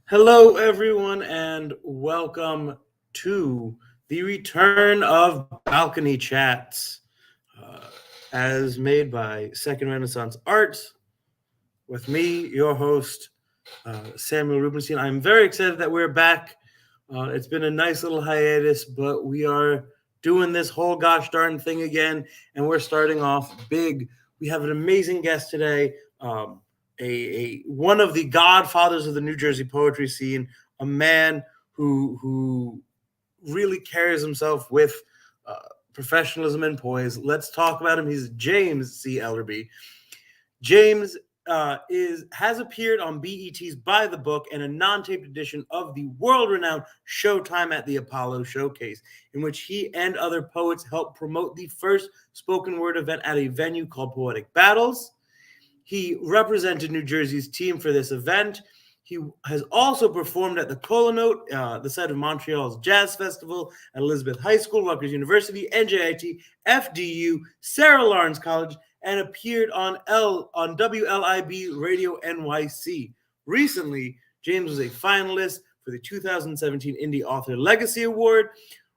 Hello, everyone, and welcome to the return of Balcony Chats, uh, as made by Second Renaissance Arts, with me, your host, Samuel Rubinstein. I'm very excited that we're back. It's been a nice little hiatus, but we are doing this whole gosh darn thing again, and we're starting off big. We have an amazing guest today. A one of the godfathers of the New Jersey poetry scene, a man who really carries himself with uh, professionalism and poise. Let's talk about him. He's James C Ellerbe. James is has appeared on BET's By the Book and a non-taped edition of the world-renowned Showtime at the Apollo Showcase, in which he and other poets helped promote the first spoken word event at a venue called Poetic Battles. He represented New Jersey's team for this event. He has also performed at the Kola Note, the site of Montreal's Jazz Festival, at Elizabeth High School, Rutgers University, NJIT, FDU, Sarah Lawrence College, and appeared on WLIB Radio NYC. Recently, James was a finalist for the 2017 Indie Author Legacy Award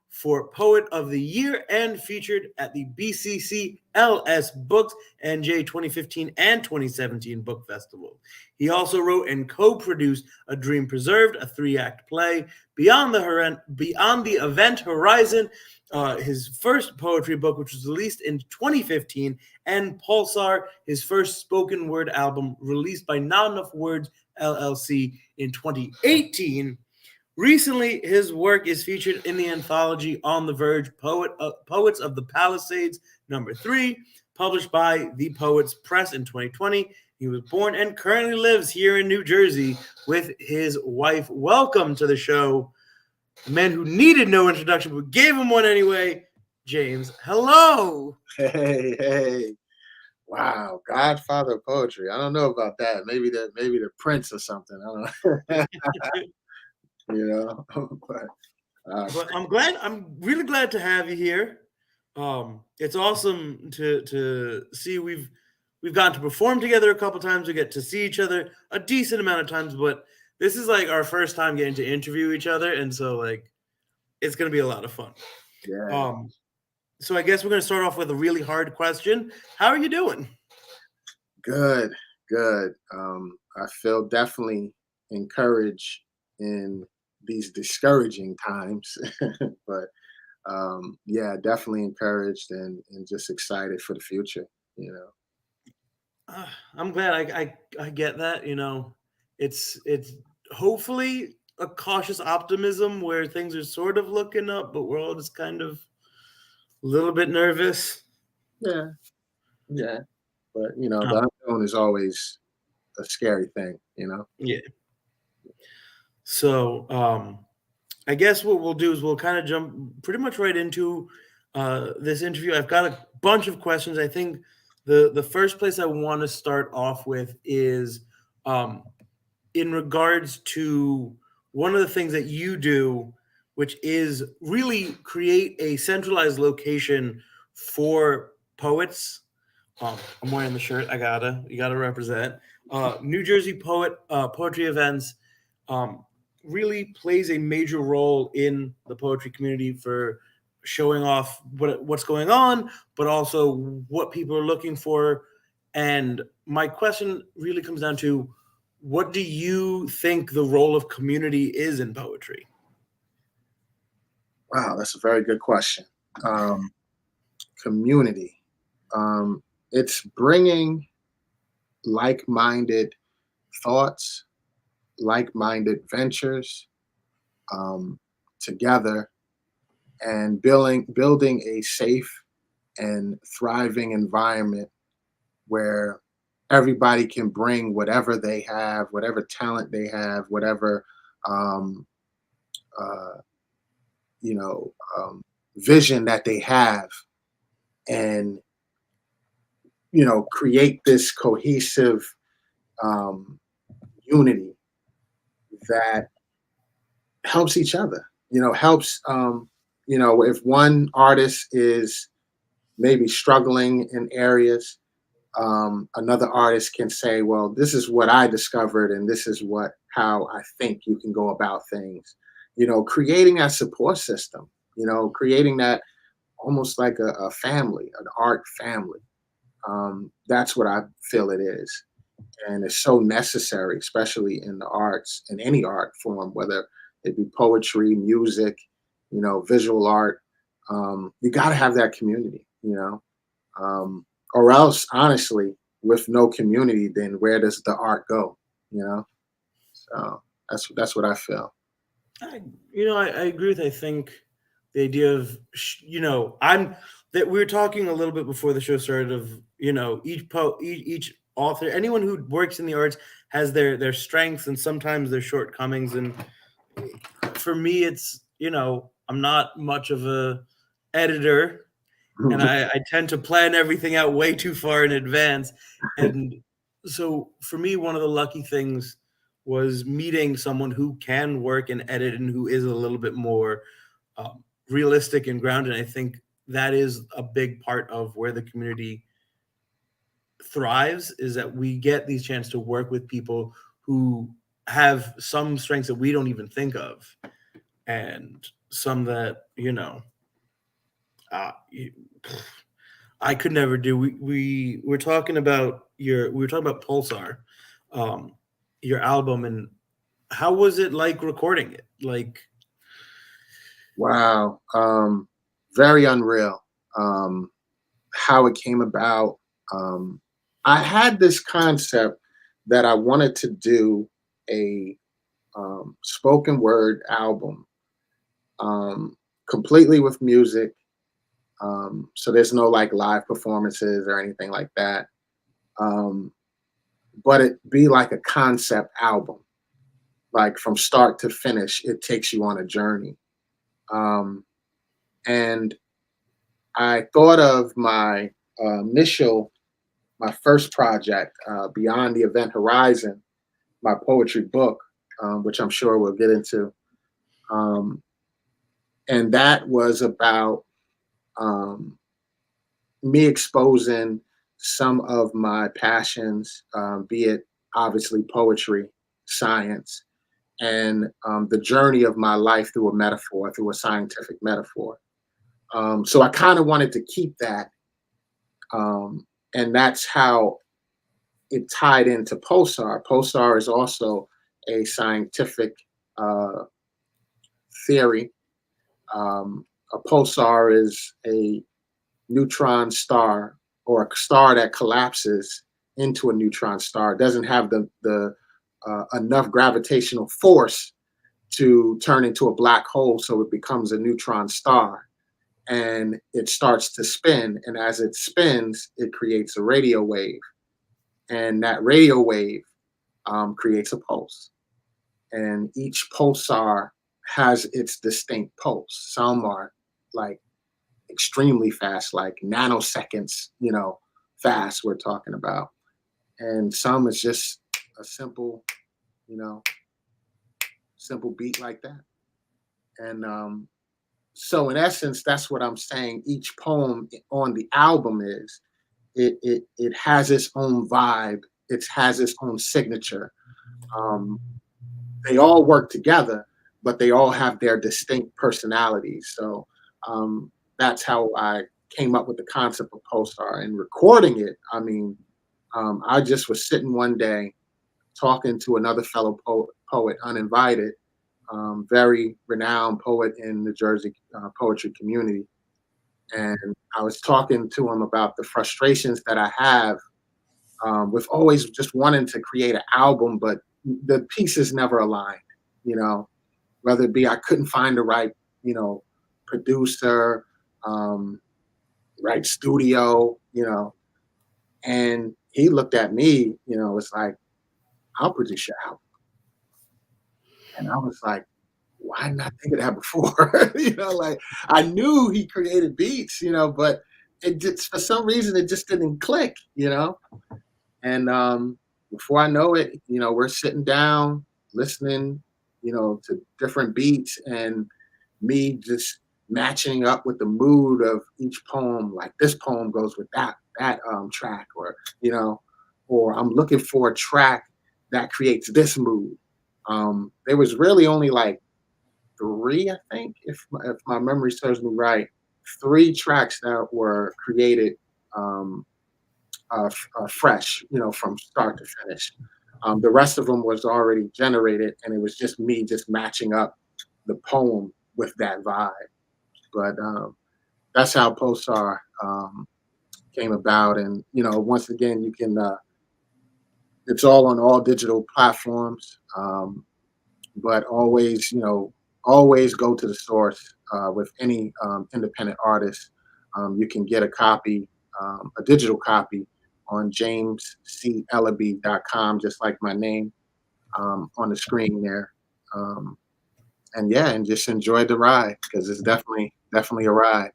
for Poet of the Year and featured at the BCCLS Books NJ 2015 and 2017 Book Festival. He also wrote and co-produced A Dream Preserved, a 3-act play, Beyond the Event Horizon, his first poetry book, which was released in 2015, and Pulsar, his first spoken word album, released by Not Enough Words LLC in 2018. Recently, his work is featured in the anthology On the Verge, Poets of the Palisades #3, published by the Poets Press in 2020. He was born and currently lives here in New Jersey with his wife. Welcome to the show, a man who needed no introduction but gave him one anyway, James. Hello. Hey. Wow, Godfather of poetry. I don't know about that. Maybe the Prince or something. I don't know. but But I'm really glad to have you here. It's awesome to see we've gotten to perform together a couple times. We get to see each other a decent amount of times, but this is like our first time getting to interview each other, and so like it's gonna be a lot of fun. yeah, So I guess we're gonna start off with a really hard question. How are you doing? good. I feel definitely encouraged in these discouraging times, but yeah, definitely encouraged and just excited for the future. You know. I'm glad I get that. It's hopefully a cautious optimism where things are sort of looking up, but we're all just kind of a little bit nervous. Yeah, yeah, but Um, the unknown is always a scary thing. yeah. So I guess what we'll do is we'll kind of jump pretty much right into this interview. I've got a bunch of questions. I think the first place I want to start off with is um, in regards to one of the things that you do, which is really create a centralized location for poets. I'm wearing the shirt. You gotta represent. New Jersey poetry events um, really plays a major role in the poetry community for showing off what's going on, but also what people are looking for. And my question really comes down to, what do you think the role of community is in poetry? Wow, that's a very good question. Um, Community. It's bringing like-minded thoughts, like-minded ventures um, together and building a safe and thriving environment where everybody can bring whatever they have, whatever talent they have, whatever um, uh, you know vision that they have, and create this cohesive um, unity that helps each other. Helps. If one artist is maybe struggling in areas, another artist can say, "Well, this is what I discovered, and this is how I think you can go about things. Creating that support system, creating that almost like a family, an art family. That's what I feel it is. And it's so necessary, especially in the arts, in any art form, whether it be poetry, music, visual art. You got to have that community, or else, honestly, with no community, then where does the art go? So that's what I feel. I agree with. I think the idea of that we were talking a little bit before the show started of each author, anyone who works in the arts has their strengths and sometimes their shortcomings. And for me, it's I'm not much of a editor, and I tend to plan everything out way too far in advance. And so for me, one of the lucky things was meeting someone who can work and edit and who is a little bit more realistic and grounded. I think that is a big part of where the community thrives, is that we get these chances to work with people who have some strengths that we don't even think of, and some that I could never do. We were talking about Pulsar, your album, and how was it like recording it? Like, wow, very unreal. How it came about. I had this concept that I wanted to do a spoken word album, completely with music. So there's no like live performances or anything like that. But it be like a concept album, like from start to finish, it takes you on a journey. And I thought of my my first project, Beyond the Event Horizon, my poetry book, which I'm sure we'll get into. And that was about me exposing some of my passions, be it obviously poetry, science, and the journey of my life through a metaphor, through a scientific metaphor. So I kind of wanted to keep that. And that's how it tied into Pulsar. Pulsar is also a scientific theory. A pulsar is a neutron star, or a star that collapses into a neutron star. It doesn't have the enough gravitational force to turn into a black hole, so it becomes a neutron star. And it starts to spin. And as it spins, it creates a radio wave. And that radio wave creates a pulse. And each pulsar has its distinct pulse. Some are like extremely fast, like nanoseconds, fast we're talking about. And some is just a simple beat like that. And so in essence, that's what I'm saying. Each poem on the album is, it has its own vibe. It has its own signature. They all work together, but they all have their distinct personalities. So that's how I came up with the concept of Pulsar. And recording it, I mean, I just was sitting one day talking to another fellow poet, uninvited, very renowned poet in the Jersey poetry community. And I was talking to him about the frustrations that I have with always just wanting to create an album, but the pieces never aligned, whether it be I couldn't find the right, producer, right studio, and he looked at me, it's like, I'll produce your album. And I was like, why not think of that before? Like I knew he created beats, but it just, for some reason, it just didn't click, And before I know it, we're sitting down, listening, to different beats, and me just matching up with the mood of each poem. Like this poem goes with that track, or I'm looking for a track that creates this mood. There was really only like three, I think, if my memory serves me right, three tracks that were created fresh, from start to finish. The rest of them was already generated, and it was just me just matching up the poem with that vibe. But that's how Pulsar came about. And once again, you can. It's all on all digital platforms, but always go to the source with any independent artist. You can get a copy, a digital copy, on jamescellerbe.com, just like my name on the screen there. And just enjoy the ride, because it's definitely a ride.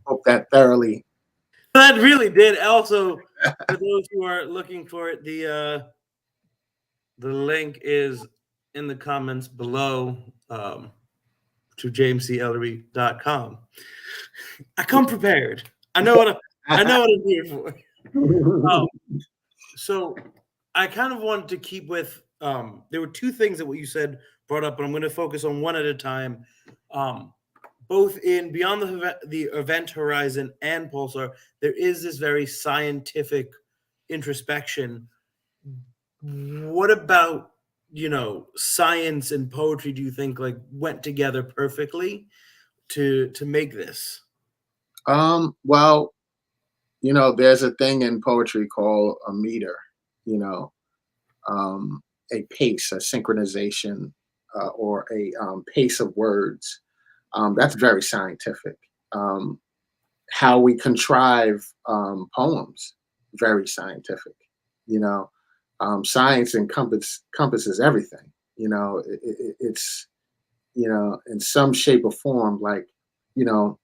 Hope that thoroughly. That really did. Also, for those who are looking for it, the link is in the comments below to jamescellerbe.com. I come prepared. I know what I'm here for. So I kind of wanted to keep with there were two things that what you said brought up, but I'm going to focus on one at a time. Both in Beyond the Event Horizon and Pulsar, there is this very scientific introspection. What about, science and poetry do you think like went together perfectly to make this? Well, there's a thing in poetry called a meter, a pace, a synchronization, or a pace of words. That's very scientific. How we contrive poems, very scientific. Science encompasses everything. It's in some shape or form, like a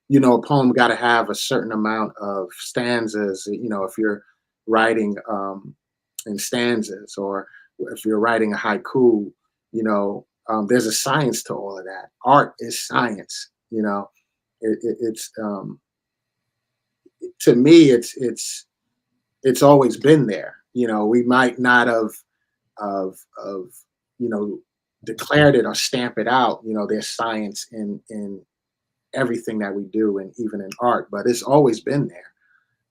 poem got to have a certain amount of stanzas. If you're writing in stanzas, or if you're writing a haiku, there's a science to all of that. Art is science. It's to me, it's always been there. We might not have declared it or stamp it out. There's science in everything that we do, and even in art, but it's always been there.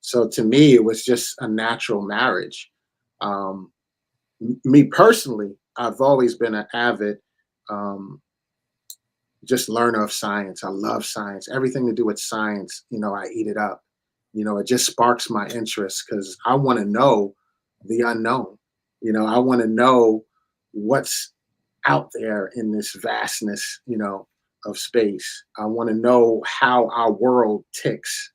So to me, it was just a natural marriage. Me personally, I've always been an avid just learner of science. I love science. Everything to do with science, I eat it up. It just sparks my interest, because I want to know the unknown. I want to know what's out there in this vastness, of space. I want to know how our world ticks.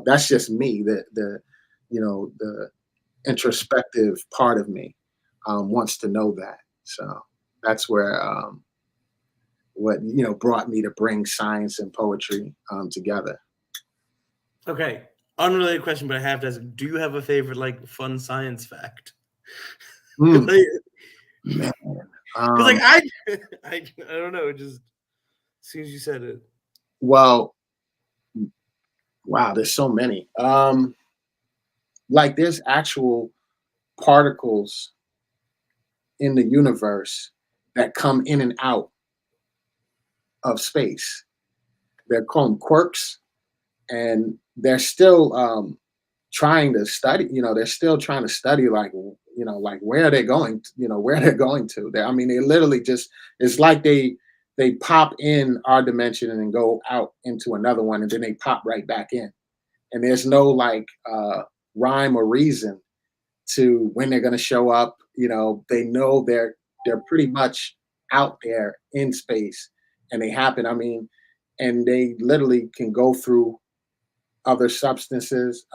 That's just me. The introspective part of me wants to know that. So that's where what brought me to bring science and poetry together. Okay, unrelated question, but I have to ask: do you have a favorite like fun science fact? Man, because like I don't know. It just as soon as you said it. Well, wow, there's so many. Like there's actual particles in the universe that come in and out of space. They're called quirks, and they're still trying to study. They're still trying to study, like like where are they going? Where they're going to. I mean, they literally just, it's like they pop in our dimension and then go out into another one, and then they pop right back in. And there's no like rhyme or reason to when they're going to show up. They know they're pretty much out there in space, and they happen. I mean, and they literally can go through other substances,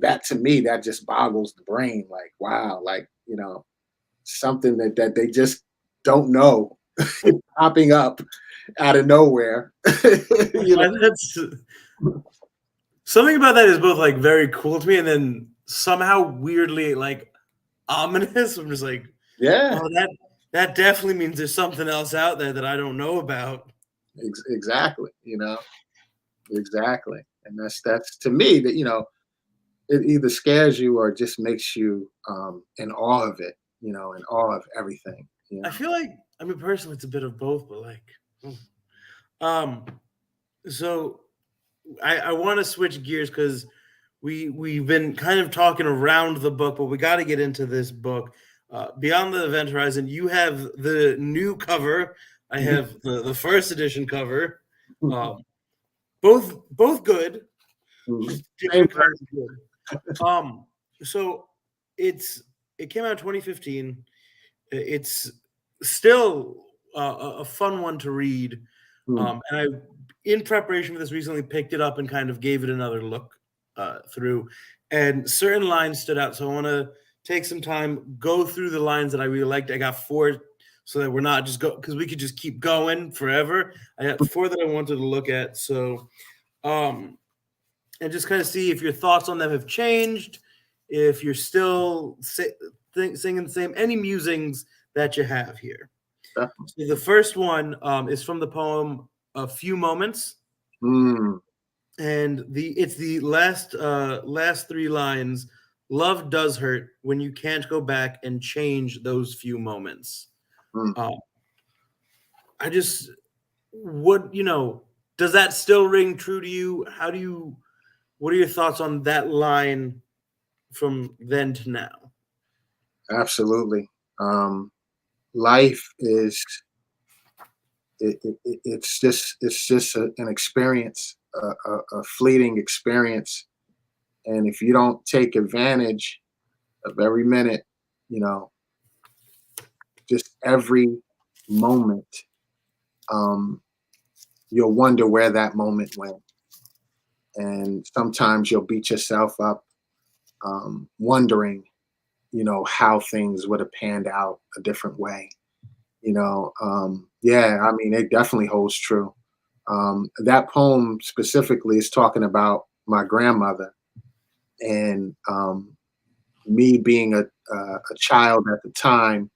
that to me, that just boggles the brain. Like, wow, like, something that they just don't know popping up out of nowhere. That's something about that is both like very cool to me, and then somehow weirdly like ominous. I'm just like, yeah, oh, that definitely means there's something else out there that I don't know about. Exactly. Exactly. And that's to me that, it either scares you or just makes you in awe of it, in awe of everything. I feel like, I mean, personally, it's a bit of both, but like, um, so I want to switch gears because we've been kind of talking around the book, but we got to get into this book. Beyond the Event Horizon, you have the new cover. I have the first edition cover. Both good. Same So it came out in 2015. It's still a fun one to read. And I, in preparation for this, recently picked it up and kind of gave it another look through. And certain lines stood out. So I want to take some time, go through the lines that I really liked. I got 4 so that we're not just because we could just keep going forever. I got 4 that I wanted to look at. So, and just kind of see if your thoughts on them have changed, if you're still singing the same, any musings that you have here. So the first one is from the poem "A Few Moments," and it's the last 3 lines. Love does hurt when you can't go back and change those few moments. I just does that still ring true to you? What are your thoughts on that line from then to now? Absolutely. Life is it's just an experience, a fleeting experience, and if you don't take advantage of every minute, just every moment, you'll wonder where that moment went, and sometimes you'll beat yourself up, wondering how things would have panned out a different way. I mean, it definitely holds true. That poem specifically is talking about my grandmother and me being a child at the time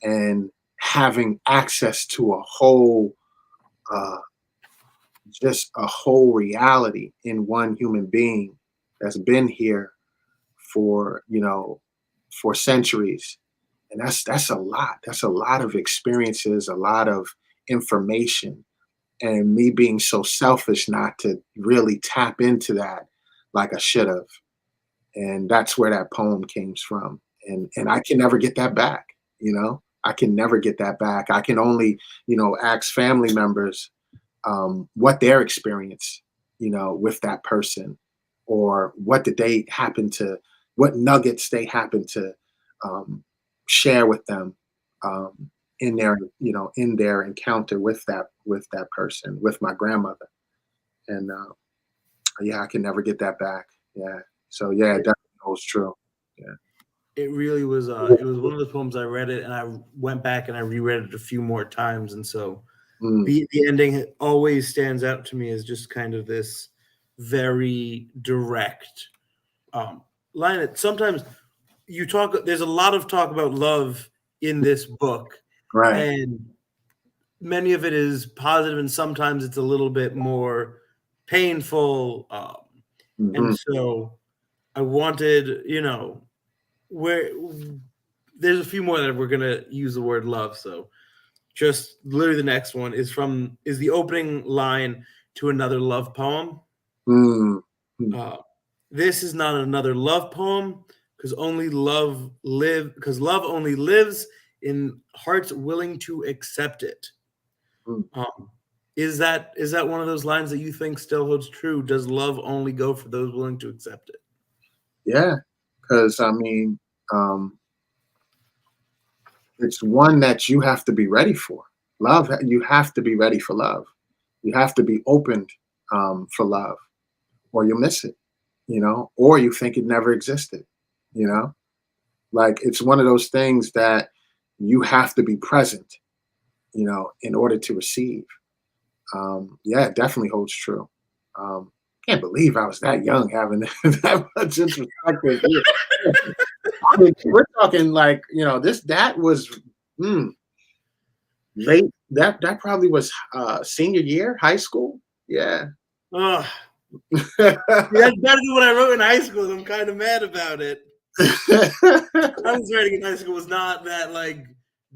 and having access to just a whole reality in one human being that's been here for centuries. And that's a lot. That's a lot of experiences, a lot of information. And me being so selfish not to really tap into that like I should have. And that's where that poem came from. And I can never get that back, I can never get that back. I can only, ask family members what their experience, with that person, or what nuggets they happen to share with them in their encounter with that person, with my grandmother. And I can never get that back. Yeah. So it definitely holds true. Yeah. It really was. It was one of those poems. I read it and I went back and I reread it a few more times, and so the ending always stands out to me as just kind of this very direct line. Sometimes there's a lot of talk about love in this book, right? And many of it is positive, and sometimes it's a little bit more painful. And so I wanted, where there's a few more that we're gonna use the word love. So just literally the next one is the opening line to another love poem. This is not another love poem, because love only lives in hearts willing to accept it. Is that one of those lines that you think still holds true? Does love only go for those willing to accept it? Yeah, because I mean, it's one that you have to be ready for. Love, you have to be ready for love. You have to be opened for love, or you'll miss it, or you think it never existed, Like, it's one of those things that you have to be present, in order to receive. It definitely holds true. Can't believe I was that young having that much introspective. I mean, we're talking like, that was late. That probably was senior year, high school. Yeah. That's better than what I wrote in high school. I'm kind of mad about it. I was writing in high school was not that like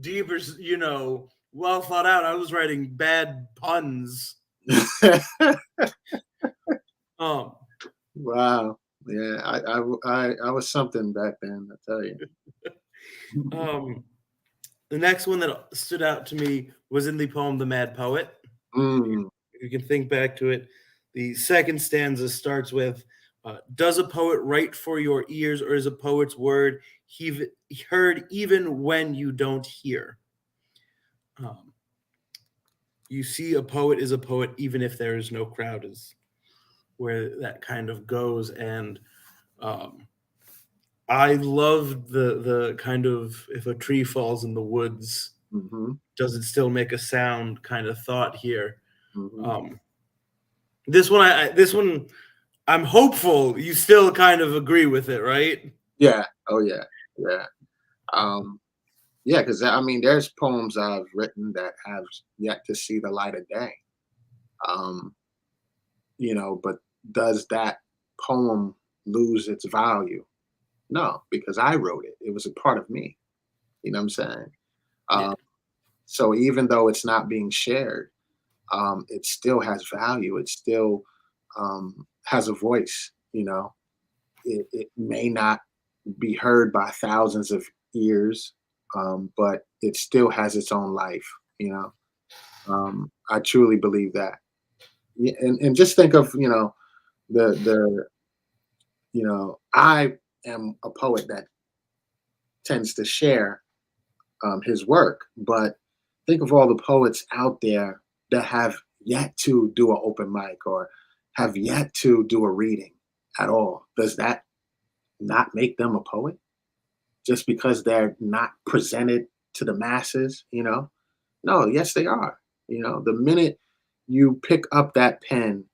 deep or well thought out. I was writing bad puns. Wow. Yeah, I was something back then, I tell you. The next one that stood out to me was in the poem "The Mad Poet." You can think back to it. The second stanza starts with, "Does a poet write for your ears, or is a poet's word heard even when you don't hear?" You see, a poet is a poet even if there is no crowd, is where that kind of goes. And I loved the kind of, if a tree falls in the woods, does it still make a sound kind of thought here. This one, I'm hopeful you still kind of agree with it, right? Yeah. Oh yeah. Yeah. Yeah, because I mean, there's poems I've written that have yet to see the light of day. But does that poem lose its value? No, because I wrote it. It was a part of me. You know what I'm saying? Yeah. So even though it's not being shared, it still has value. It still has a voice. It may not be heard by thousands of ears, but it still has its own life. I truly believe that. Yeah, and just think of I am a poet that tends to share his work, but think of all the poets out there that have yet to do an open mic or have yet to do a reading at all. Does that not make them a poet just because they're not presented to the masses? No, yes they are. The minute you pick up that pen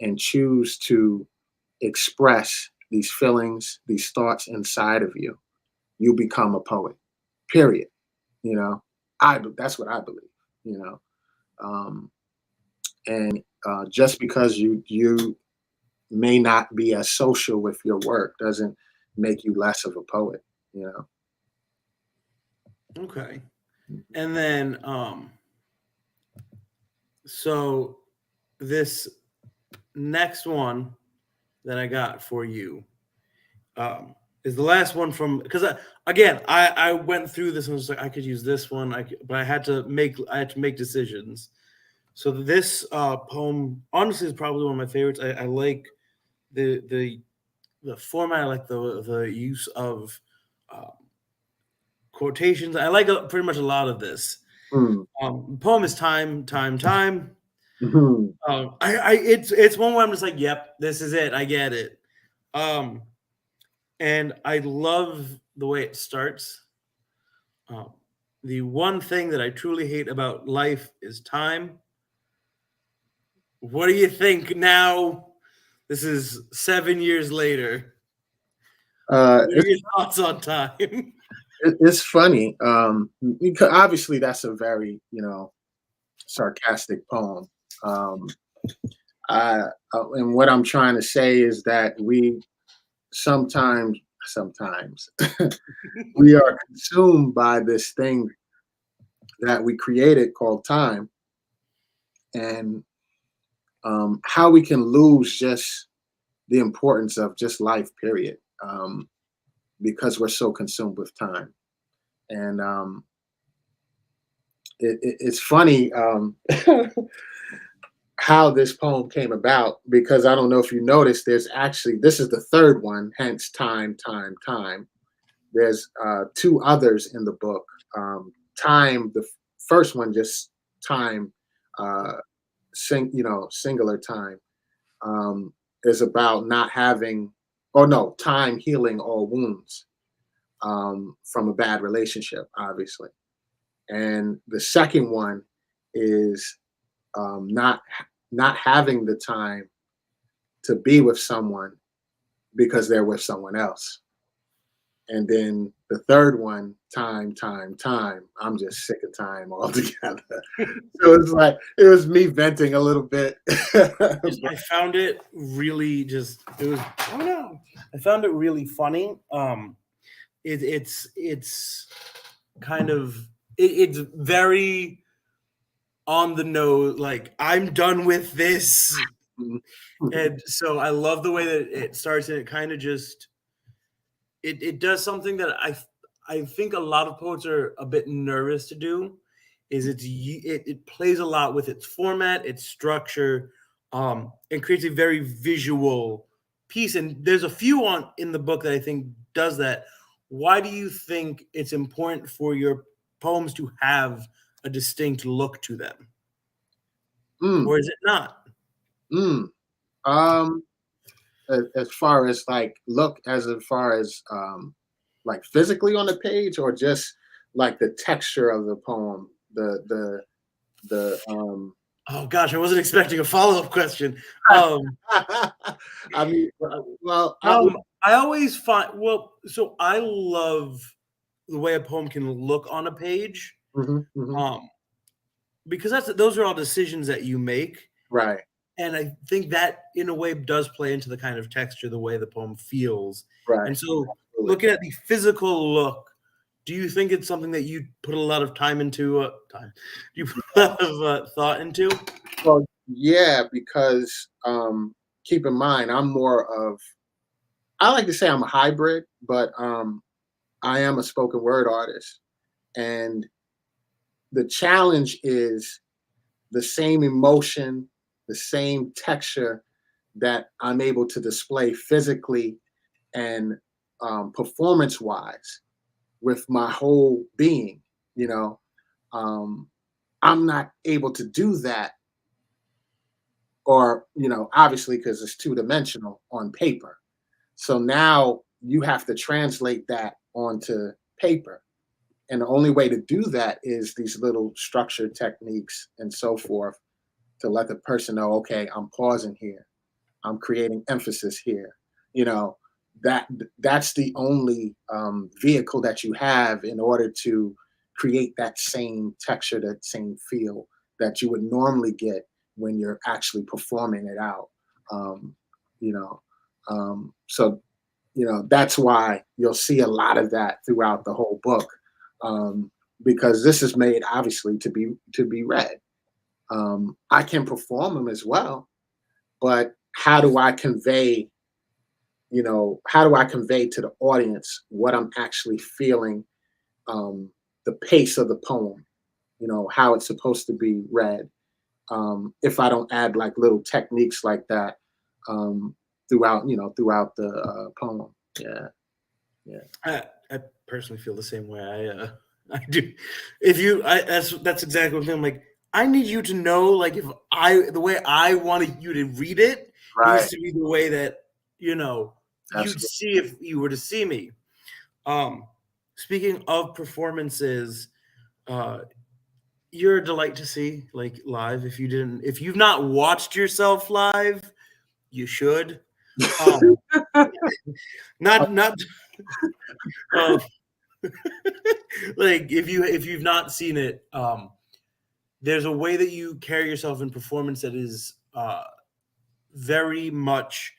and choose to express these feelings, these thoughts inside of you, you become a poet, period. That's what I believe. And just because you may not be as social with your work doesn't make you less of a poet. Okay. And then so this next one that I got for you is the last one from, because I went through this and was like, I could use this one, but I had to make decisions. So this poem honestly is probably one of my favorites. I like the format. I like the use of quotations. I like pretty much a lot of this. The poem is Time, Time, Time. It's one where I'm just like, yep, this is it. I get it. And I love the way it starts. The one thing that I truly hate about life is time. What do you think now? This is 7 years later. What are your thoughts on time? It's funny because obviously that's a very sarcastic poem. And what I'm trying to say is that we sometimes we are consumed by this thing that we created called time, and how we can lose just the importance of just life, period, because we're so consumed with time. And it's funny how this poem came about, because I don't know if you noticed, this is the third one, hence Time, Time, Time. There's two others in the book. Time, the first one, just time, singular time, is about not having, time healing all wounds from a bad relationship, obviously. And the second one is not having the time to be with someone because they're with someone else. And then the third one, time. I'm just sick of time altogether. So it's like, it was me venting a little bit. I found it really I found it really funny. It's kind of it's very on the nose, like, I'm done with this. And so I love the way that it starts, and it kind of just it does something that I think a lot of poets are a bit nervous to do. Is it plays a lot with its format, its structure, and creates a very visual piece. And there's a few in the book that I think does that. Why do you think it's important for your poems to have a distinct look to them, or is it not? Um, as far as like look, as far as like physically on the page, or just like the texture of the poem, the Oh gosh, I wasn't expecting a follow-up question. I mean, well, I always find, so I love the way a poem can look on a page, because those are all decisions that you make, right. and I think that in a way does play into the kind of texture, the way the poem feels. Right. And so, looking at the physical look, do you think it's something that you put a lot of time into? Do you put a lot of thought into? Well, yeah, because keep in mind, I'm more of, I like to say I'm a hybrid, but I am a spoken word artist. And the challenge is the same emotion, the same texture that I'm able to display physically and performance-wise with my whole being, you know. I'm not able to do that, or, you know, obviously, because it's two-dimensional on paper. So now you have to translate that onto paper. And the only way to do that is these little structured techniques and so forth, to let the person know, okay, I'm pausing here, I'm creating emphasis here. You know, that's the only vehicle that you have in order to create that same texture, that same feel that you would normally get when you're actually performing it out. You know, so, you know, that's why you'll see a lot of that throughout the whole book, because this is made obviously to be read. I can perform them as well, but how do I convey, you know, how do I convey to the audience what I'm actually feeling, the pace of the poem, you know, how it's supposed to be read, if I don't add like little techniques like that throughout, you know, throughout the poem. Yeah. I personally feel the same way. I do. If you, that's exactly what I'm like. I need you to know, like, the way I wanted you to read it Right. needs to be the way that, you know, Absolutely. you'd see if you were to see me. Speaking of performances, you're a delight to see, like, live. If you've not watched yourself live, you should. Not like, if you've not seen it, there's a way that you carry yourself in performance that is very much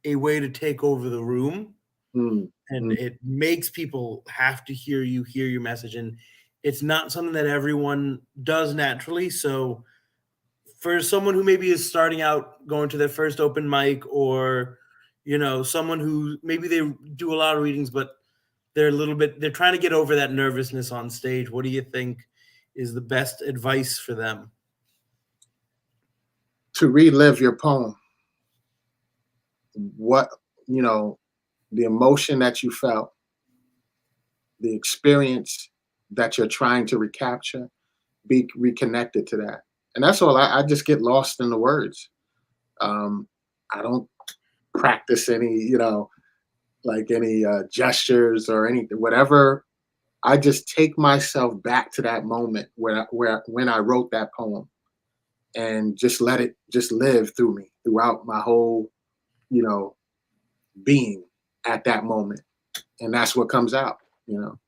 a way to take over the room, and it makes people have to hear your message, and it's not something that everyone does naturally. So for someone who maybe is starting out, going to their first open mic, or, you know, someone who maybe they do a lot of readings, but they're trying to get over that nervousness on stage, what do you think is the best advice for them? To relive your poem. What, you know, the emotion that you felt, the experience that you're trying to recapture, be reconnected to that. And that's all. I just get lost in the words. I don't practice any, you know, like any gestures or anything, whatever. I just take myself back to that moment where when I wrote that poem, and just let it just live through me throughout my whole, you know, being at that moment. and that's what comes out, you know.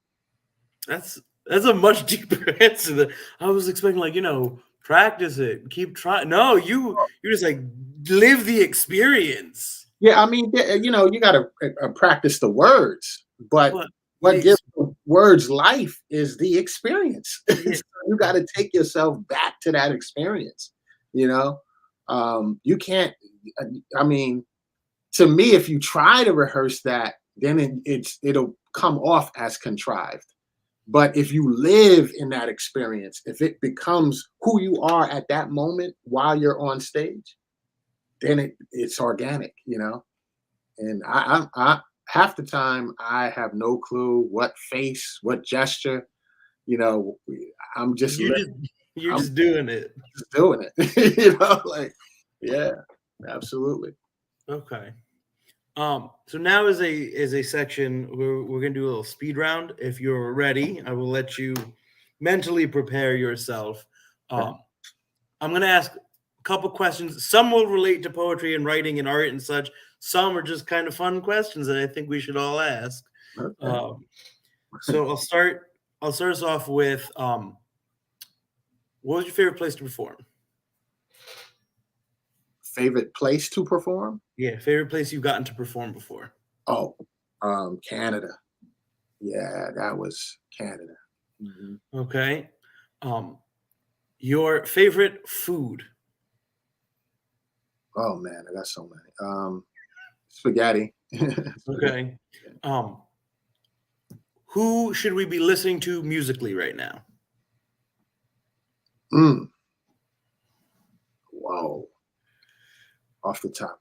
That's a much deeper answer than I was expecting. Like, practice it, keep trying. No, you just like live the experience. Yeah, I mean, you got to practice the words, but what gives the words life is the experience. Yeah. So you got to take yourself back to that experience. You can't. I mean, to me, if you try to rehearse that, then it'll come off as contrived. But if you live in that experience, if it becomes who you are at that moment while you're on stage, then it's organic, And I half the time I have no clue what face, what gesture, I'm just you're just doing it. Just doing it, yeah, absolutely. Okay. So now is a section where we're gonna do a little speed round. If you're ready, I will let you mentally prepare yourself. I'm gonna ask a couple questions. Some will relate to poetry and writing and art and such. Some are just kind of fun questions that I think we should all ask. Okay. So I'll start us off with what was your favorite place to perform? Favorite place to perform? Yeah, favorite place you've gotten to perform before. Oh, Canada. Yeah, that was Canada. Mm-hmm. Okay. Your favorite food? Oh man, I got so many. Spaghetti. Okay. Who should we be listening to musically right now? Whoa. Off the top.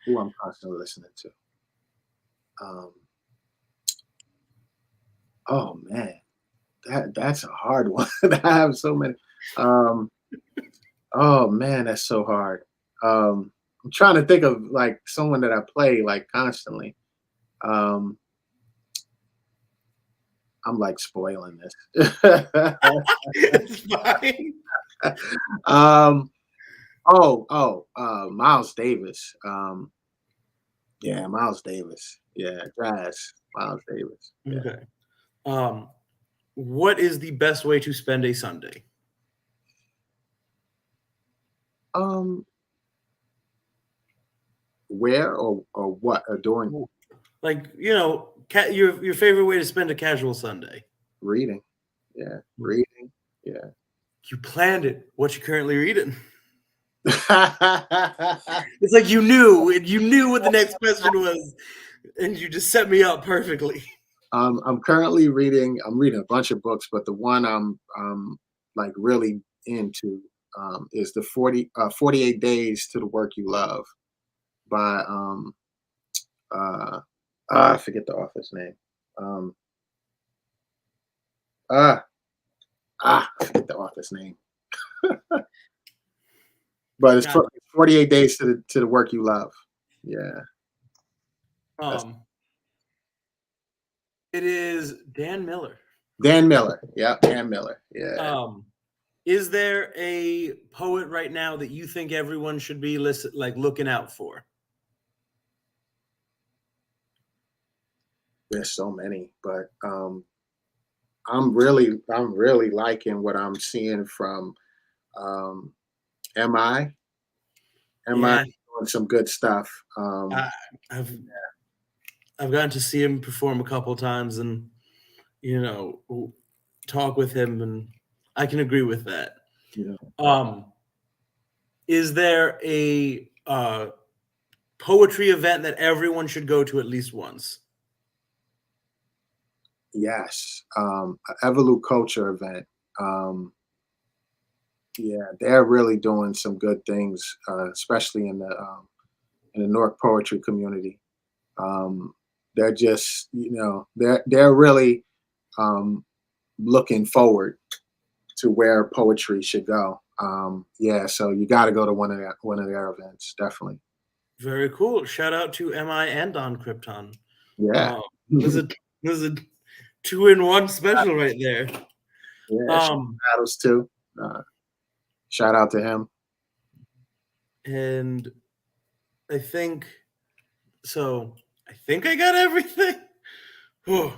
Who I'm constantly listening to. Oh man, that's a hard one. I have so many. Oh man, that's so hard. I'm trying to think of like someone that I play like constantly. I'm like spoiling this. It's fine. Miles Davis. Yeah, Miles Davis. Yeah, jazz. Miles Davis. Yeah. Okay. What is the best way to spend a Sunday? Where or what or doing? Like, your favorite way to spend a casual Sunday? Reading. Yeah, reading. Yeah. You planned it. What you currently reading? It's like you knew what the next question was, and you just set me up perfectly. I'm currently reading. I'm reading a bunch of books, but the one I'm like really into is the 48 Days to the Work You Love by I forget the author's name. I forget the author's name. But it's 48 Days to the Work You Love. Yeah. It is Dan Miller. Dan Miller. Yeah, Dan Miller. Yeah. Is there a poet right now that you think everyone should be looking out for? There's so many, but I'm really liking what I'm seeing from MI. MI doing some good stuff. I've gotten to see him perform a couple times and talk with him, and I can agree with that. Yeah. Is there a poetry event that everyone should go to at least once? Yes, Evolute Culture event. Yeah, they're really doing some good things, especially in the Newark poetry community. They're just, they're really looking forward to where poetry should go. Yeah, so you got to go to one of their events, definitely. Very cool. Shout out to MI and Don Krypton. Yeah, this is a 2-in-1 special right there. Yeah, Battles too. Shout out to him. And I think I got everything. Yeah,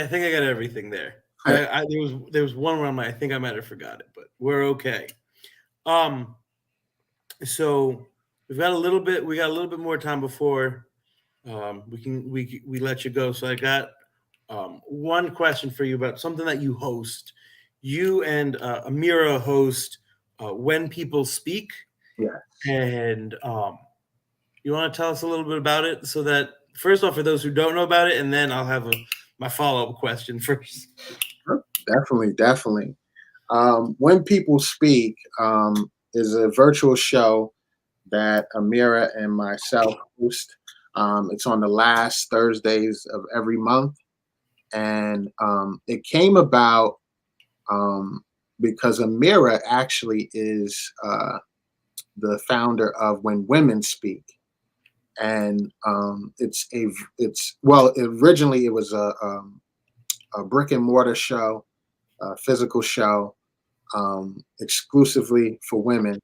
I think I got everything there. There was one where I think I might have forgot it, but we're okay. So we got a little bit more time before we let you go. So I got one question for you about something that you host. You and Amira host When People Speak. Yeah. And you want to tell us a little bit about it, so that first off, for those who don't know about it, and then I'll have my follow-up question first. Definitely. When People Speak is a virtual show that Amira and myself host. It's on the last Thursdays of every month. And it came about because Amira actually is the founder of When Women Speak. And originally it was a brick and mortar show, a physical show, exclusively for women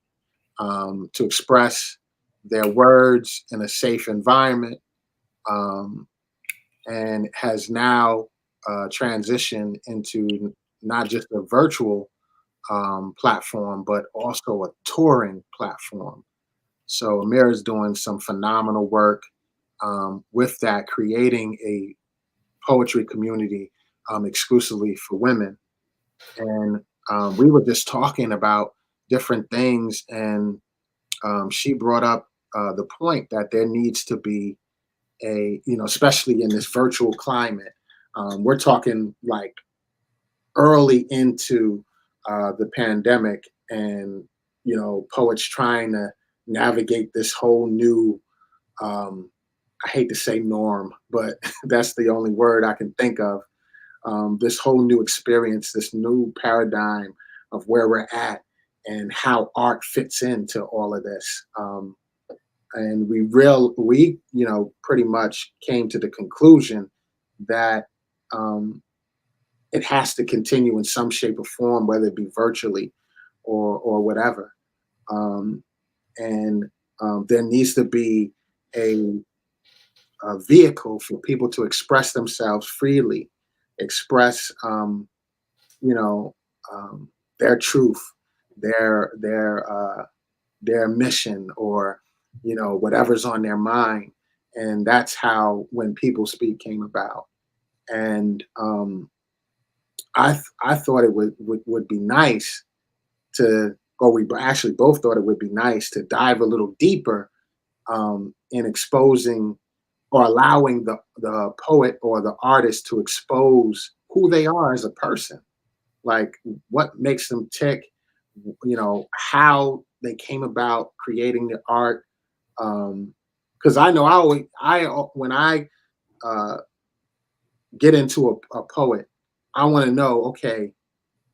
to express their words in a safe environment, and has now transitioned into not just a virtual platform, but also a touring platform. So Amir is doing some phenomenal work with that, creating a poetry community exclusively for women. And we were just talking about different things, and she brought up the point that there needs to be especially in this virtual climate, we're talking like early into the pandemic, and poets trying to navigate this whole new, I hate to say norm, but that's the only word I can think of. This whole new experience, this new paradigm of where we're at and how art fits into all of this. And we pretty much came to the conclusion that it has to continue in some shape or form, whether it be virtually or whatever. And there needs to be a vehicle for people to express themselves freely, express their truth, their mission, or whatever's on their mind. And that's how When People Speak came about. And I thought it would be nice to, or we actually both thought it would be nice to dive a little deeper in exposing or allowing the poet or the artist to expose who they are as a person, like what makes them tick, how they came about creating the art. Because I know when I get into a poet, I want to know, okay,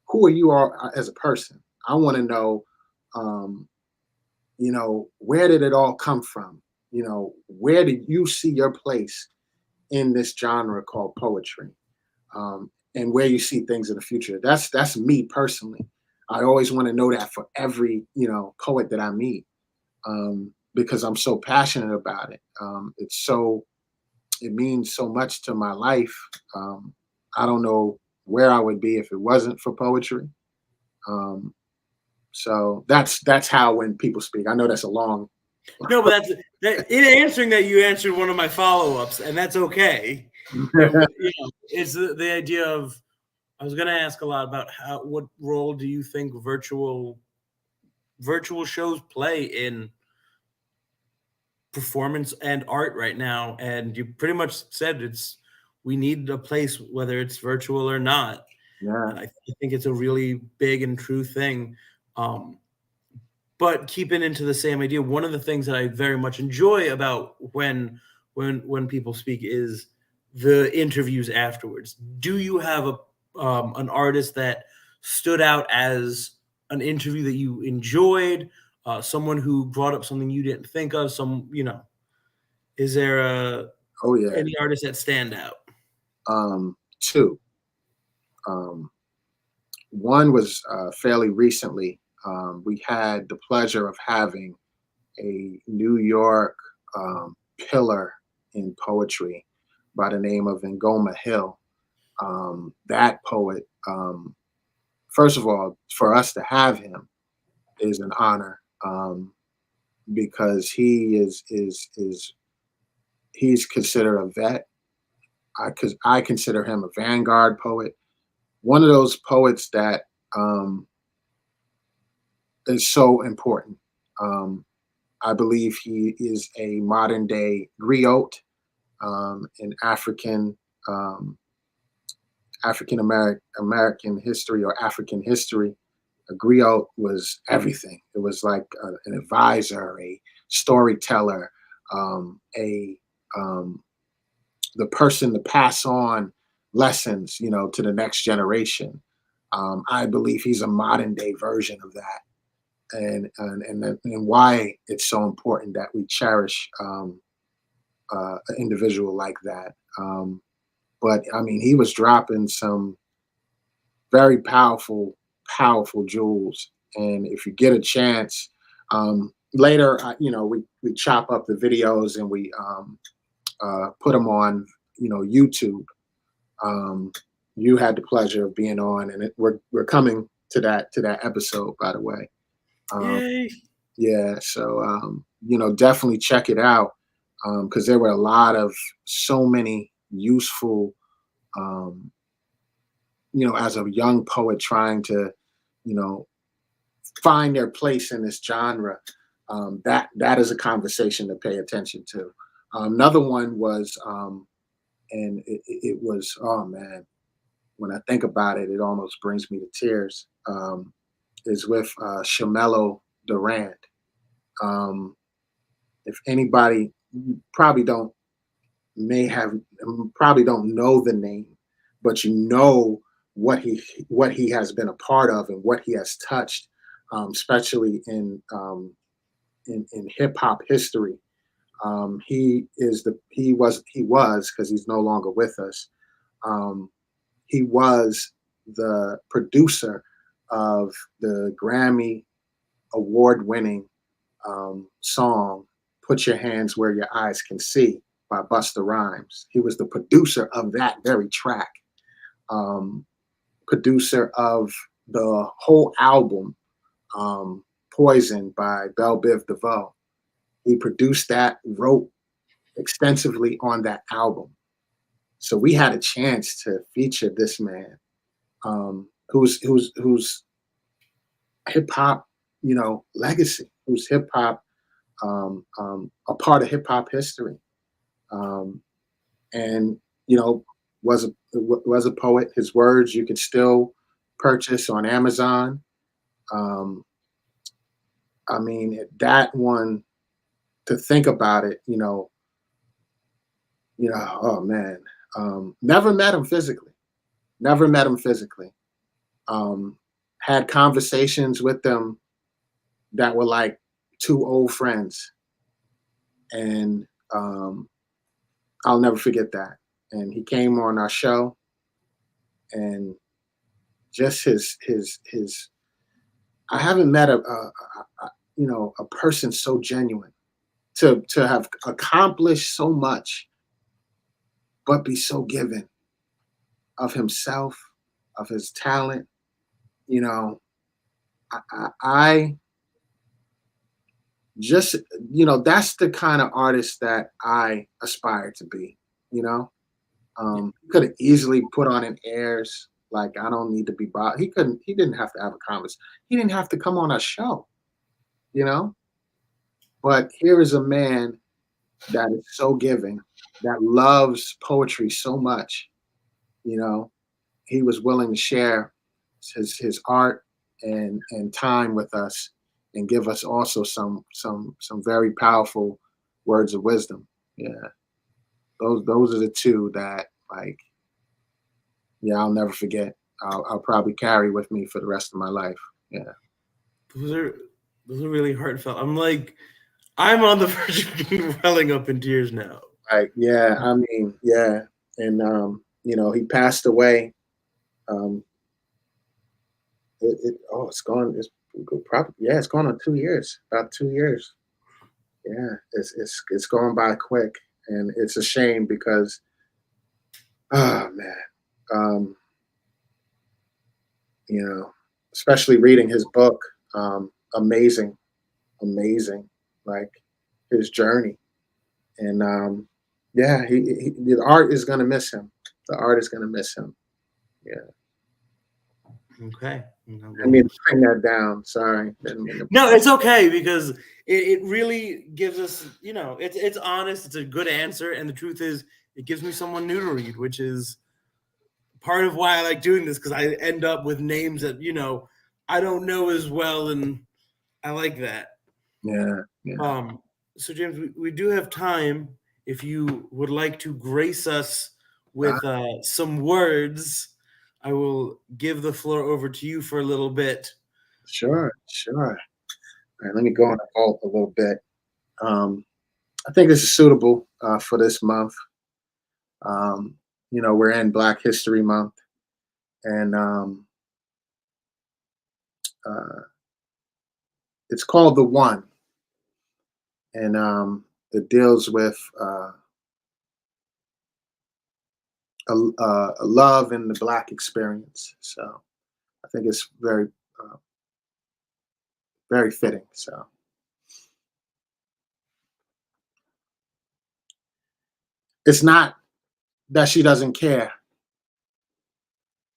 who are you as a person? I want to know, where did it all come from? Where did you see your place in this genre called poetry? And where you see things in the future. That's me personally. I always want to know that for every poet that I meet, because I'm so passionate about it. It means so much to my life. I don't know where I would be if it wasn't for poetry. So that's how When People Speak. I know that's a long. No, but in answering that, you answered one of my follow-ups, and that's okay. It's the idea of, I was going to ask a lot about what role do you think virtual shows play in performance and art right now? And you pretty much said we need a place, whether it's virtual or not. Yeah. And I think it's a really big and true thing. But keeping into the same idea, one of the things that I very much enjoy about when People Speak is the interviews afterwards. Do you have an artist that stood out as an interview that you enjoyed? Someone who brought up something you didn't think of? Is there any artists that stand out? Two. One was fairly recently. We had the pleasure of having a New York pillar in poetry by the name of Ngoma Hill. That poet, first of all, for us to have him is an honor, because he's considered a vet. I consider him a vanguard poet, one of those poets that is so important. I believe he is a modern day griot in African American history or African history. A griot was everything. It was like an advisor, a storyteller, the person to pass on lessons, to the next generation. I believe he's a modern day version of that, and why it's so important that we cherish an individual like that. But I mean, he was dropping some very powerful jewels, and if you get a chance, later, we chop up the videos and we put them on, YouTube. You had the pleasure of being on, and we're coming to that episode, by the way. Yay! Yeah, so definitely check it out, because there were so many useful, as a young poet trying to, find their place in this genre. That is a conversation to pay attention to. Another one was, and it was, oh man, when I think about it, it almost brings me to tears. Is with Shamelo Durant. If anybody, you probably don't know the name, but what he has been a part of and what he has touched, especially in hip hop history. He was, because he's no longer with us. He was the producer of the Grammy award-winning song "Put Your Hands Where Your Eyes Can See" by Busta Rhymes. He was the producer of that very track, producer of the whole album, "Poison" by Belle Biv DeVoe. He produced that, wrote extensively on that album. So we had a chance to feature this man, who's hip hop, legacy, who's hip hop, a part of hip hop history, and was a poet. His words you could still purchase on Amazon. I mean, that one, to think about it, oh man, never met him physically. Had conversations with them that were like two old friends, and I'll never forget that. And he came on our show, and just his I haven't met a person so genuine, to have accomplished so much, but be so giving of himself, of his talent. I just, that's the kind of artist that I aspire to be. Could have easily put on an airs like, I don't need to be bothered. He didn't have to have a conversation. He didn't have to come on our show, But here is a man that is so giving, that loves poetry so much. He was willing to share his art and time with us, and give us also some very powerful words of wisdom. Yeah, those are the two that, like, I'll never forget. I'll probably carry with me for the rest of my life. Yeah, those are really heartfelt. I'm on the verge of welling up in tears now. Right. Yeah. I mean, yeah. And he passed away. It's gone. It's probably, it's gone on 2 years. About 2 years. Yeah. It's going by quick, and it's a shame because Oh man. You know, especially reading his book. Amazing, amazing, like his journey. And yeah, the art is gonna miss him. The art is gonna miss him. Yeah. Okay. I mean, bring that down. Sorry. No, it's okay because it really gives us, it's honest. It's a good answer, and the truth is, it gives me someone new to read, which is part of why I like doing this, because I end up with names that I don't know as well, and I like that. Yeah. Yeah. So James, we do have time. If you would like to grace us with some words, I will give the floor over to you for a little bit. Sure. Sure. All right, let me go on the vault a little bit. I think this is suitable for this month. We're in Black History Month, and it's called The One, and it deals with a love in the Black experience. So I think it's very, very fitting. So it's not that she doesn't care.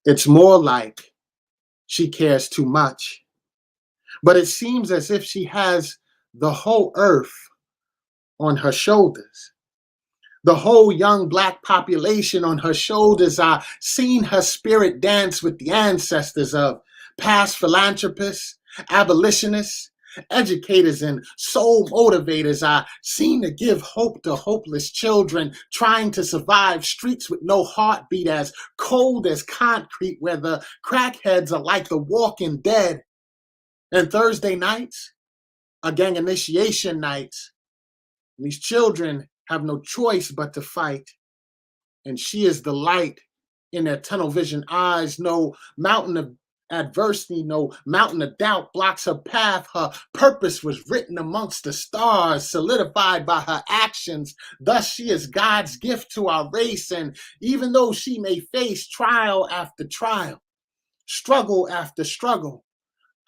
It's more like she cares too much. But it seems as if she has the whole earth on her shoulders. The whole young Black population on her shoulders. I've seen her spirit dance with the ancestors of past philanthropists, abolitionists, educators, and soul motivators. I seen her give hope to hopeless children trying to survive streets with no heartbeat, as cold as concrete, where the crackheads are like the walking dead. And Thursday nights are gang initiation nights. These children have no choice but to fight. And she is the light in their tunnel vision eyes. No mountain of adversity, no mountain of doubt blocks her path. Her purpose was written amongst the stars, solidified by her actions. Thus, she is God's gift to our race. And even though she may face trial after trial, struggle after struggle,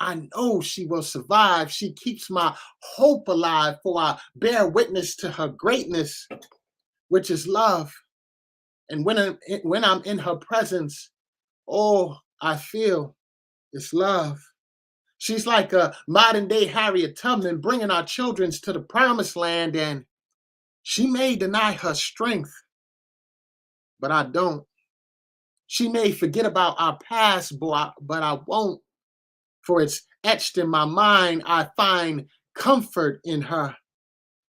I know she will survive. She keeps my hope alive, for I bear witness to her greatness, which is love. And when I'm in her presence, all I feel is love. She's like a modern day Harriet Tubman, bringing our children to the promised land. And she may deny her strength, but I don't. She may forget about our past, but I won't. For it's etched in my mind. I find comfort in her.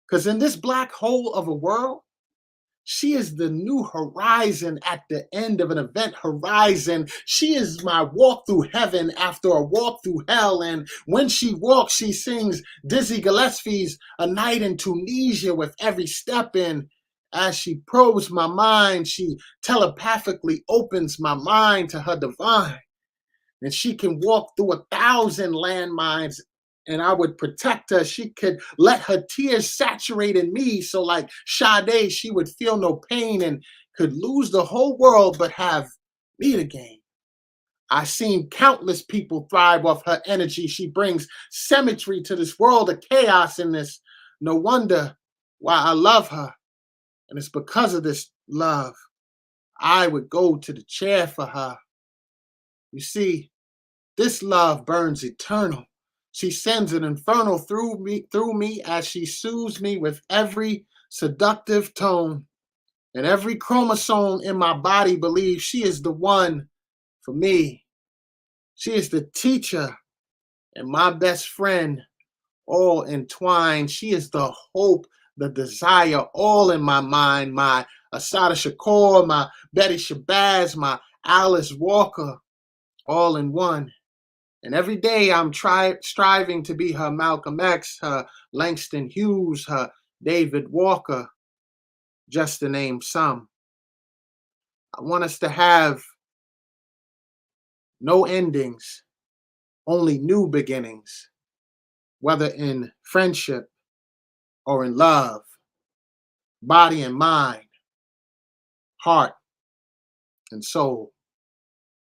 Because in this black hole of a world, she is the new horizon at the end of an event horizon. She is my walk through heaven after a walk through hell. And when she walks, she sings Dizzy Gillespie's A Night in Tunisia with every step in. As she probes my mind, she telepathically opens my mind to her divine. And she can walk through 1,000 landmines, and I would protect her. She could let her tears saturate in me, so like Sade, she would feel no pain and could lose the whole world but have me to gain. I've seen countless people thrive off her energy. She brings symmetry to this world of chaos and this. No wonder why I love her. And it's because of this love I would go to the chair for her. You see, this love burns eternal. She sends an inferno through me as she soothes me with every seductive tone. And every chromosome in my body believes she is the one for me. She is the teacher and my best friend, all entwined. She is the hope, the desire, all in my mind. My Asada Shakur, my Betty Shabazz, my Alice Walker, all in one. And every day I'm striving to be her Malcolm X, her Langston Hughes, her David Walker, just to name some. I want us to have no endings, only new beginnings, whether in friendship or in love, body and mind, heart and soul,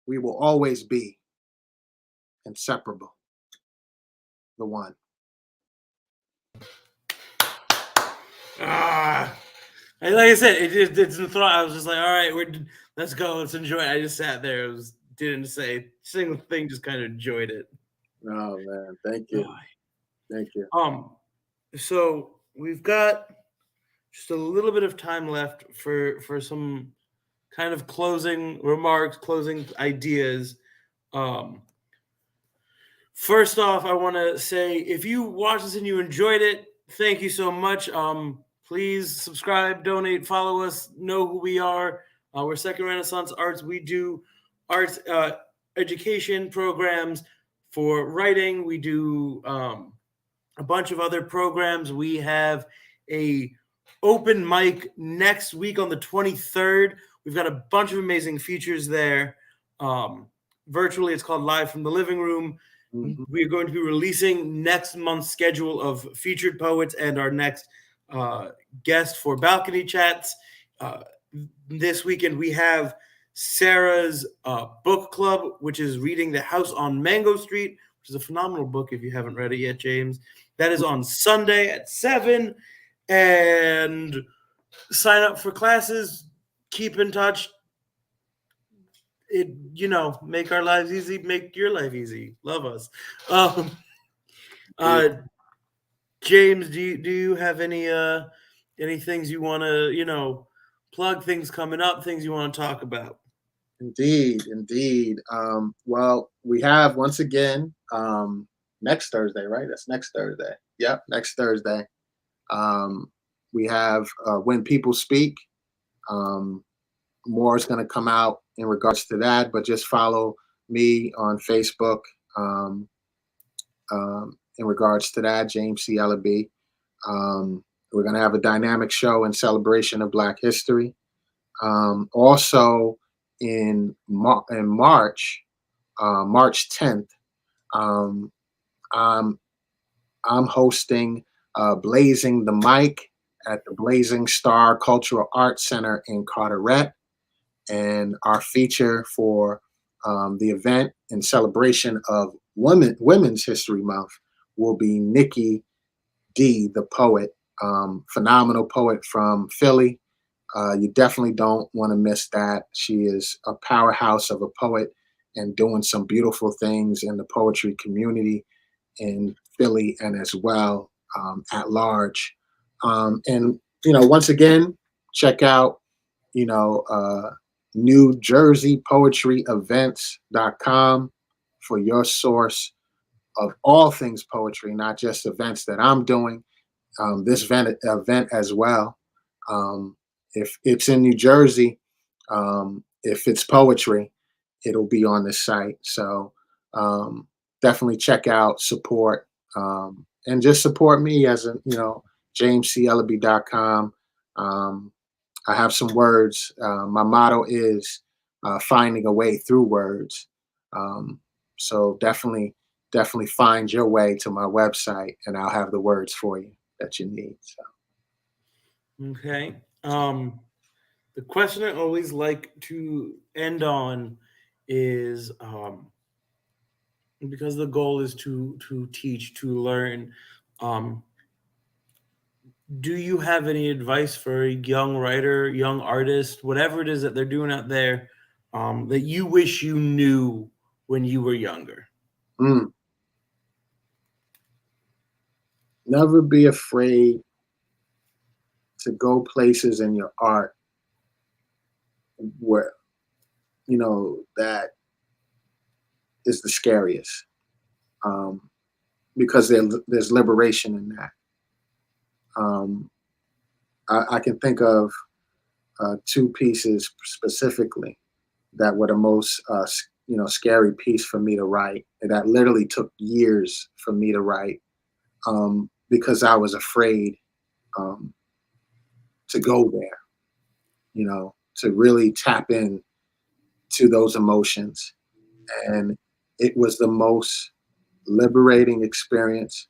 we will always be inseparable. The one. And like I said, it's in the thought. I was just like, all right, let's go, let's enjoy it. I just sat there. Didn't say a single thing, just kind of enjoyed it. Oh man, thank you. Thank you. So we've got just a little bit of time left for some kind of closing remarks, closing ideas. First off, I want to say, if you watched this and you enjoyed it, thank you so much. Please subscribe, donate, follow us, know who we are. We're Second Renaissance Arts. We do arts education programs for writing. We do a bunch of other programs. We have a open mic next week on the 23rd. We've got a bunch of amazing features there. Virtually, it's called Live from the Living Room. Mm-hmm. We're going to be releasing next month's schedule of featured poets and our next guest for balcony chats. This weekend, we have Sarah's book club, which is reading The House on Mango Street, which is a phenomenal book if you haven't read it yet, James. That is on Sunday at 7. And sign up for classes. Keep in touch. Make our lives easy. Make your life easy. Love us. James, do you have any things you want to plug, things coming up, things you want to talk about? Indeed. Well, we have once again next Thursday, right? That's next Thursday. Yep, next Thursday. We have When People Speak. More is going to come out in regards to that, but just follow me on Facebook in regards to that, James C Ellerbe. We're going to have a dynamic show in celebration of Black History. Also in March, March 10th, I'm hosting Blazing the Mic at the Blazing Star Cultural Arts Center in Carteret. And our feature for the event in celebration of Women's History Month will be Nikki D, the poet, phenomenal poet from Philly. You definitely don't want to miss that. She is a powerhouse of a poet and doing some beautiful things in the poetry community in Philly and as well at large. And, once again, check out, NewJerseyPoetryEvents.com for your source of all things poetry, not just events that I'm doing, this event as well. If it's in New Jersey, if it's poetry, it'll be on this site. So definitely check out, support, and just support me as JamesCEllerbe.com. I have some words. My motto is finding a way through words. So definitely find your way to my website, and I'll have the words for you that you need. So. Okay. The question I always like to end on is, because the goal is to teach, to learn. Do you have any advice for a young writer, young artist, whatever it is that they're doing out there, that you wish you knew when you were younger? Never be afraid to go places in your art where, that is the scariest, because there's liberation in that. I can think of 2 pieces specifically that were the most, scary piece for me to write. And that literally took years for me to write, because I was afraid to go there, to really tap in to those emotions. And it was the most liberating experience.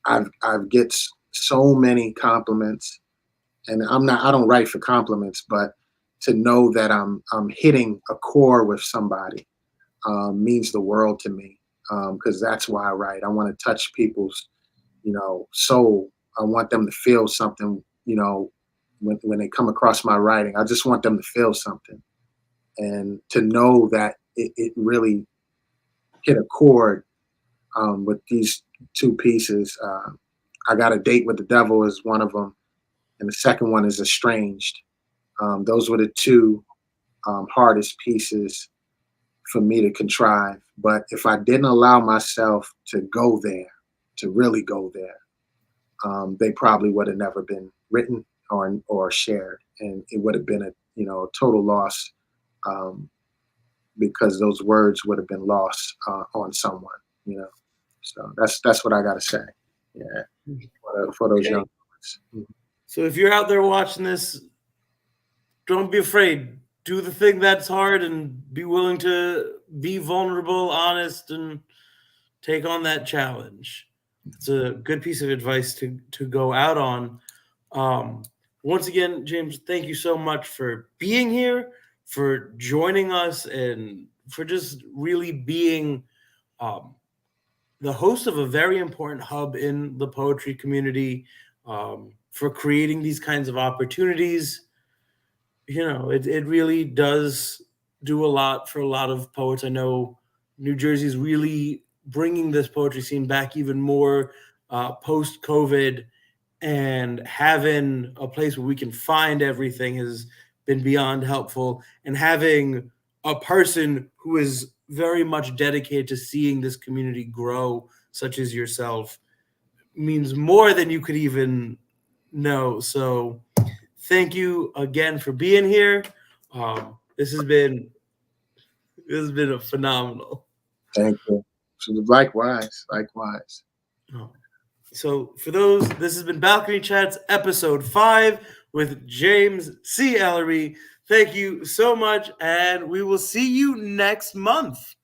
I've get so many compliments, and I don't write for compliments, but to know that I'm hitting a chord with somebody means the world to me, because that's why I write. I want to touch people's, soul. I want them to feel something, when they come across my writing. I just want them to feel something, and to know that it really hit a chord with these two pieces. I Got a Date with the Devil is one of them, and the second one is Estranged. Those were the two hardest pieces for me to contrive. But if I didn't allow myself to go there, to really go there, they probably would have never been written or shared, and it would have been a total loss, because those words would have been lost on someone. So that's what I got to say. Yeah, for those young ones. Mm-hmm. So if you're out there watching this, don't be afraid. Do the thing that's hard and be willing to be vulnerable, honest, and take on that challenge. It's a good piece of advice to go out on. Once again, James, thank you so much for being here, for joining us, and for just really being the host of a very important hub in the poetry community, for creating these kinds of opportunities. It really does do a lot for a lot of poets. I know New Jersey's really bringing this poetry scene back even more post-COVID, and having a place where we can find everything has been beyond helpful. And having a person who is very much dedicated to seeing this community grow, such as yourself, means more than you could even know. So thank you again for being here. This has been a phenomenal. Thank you. Likewise. So for those, this has been Balcony Chats episode 5 with James C Ellerbe. Thank you so much, and we will see you next month.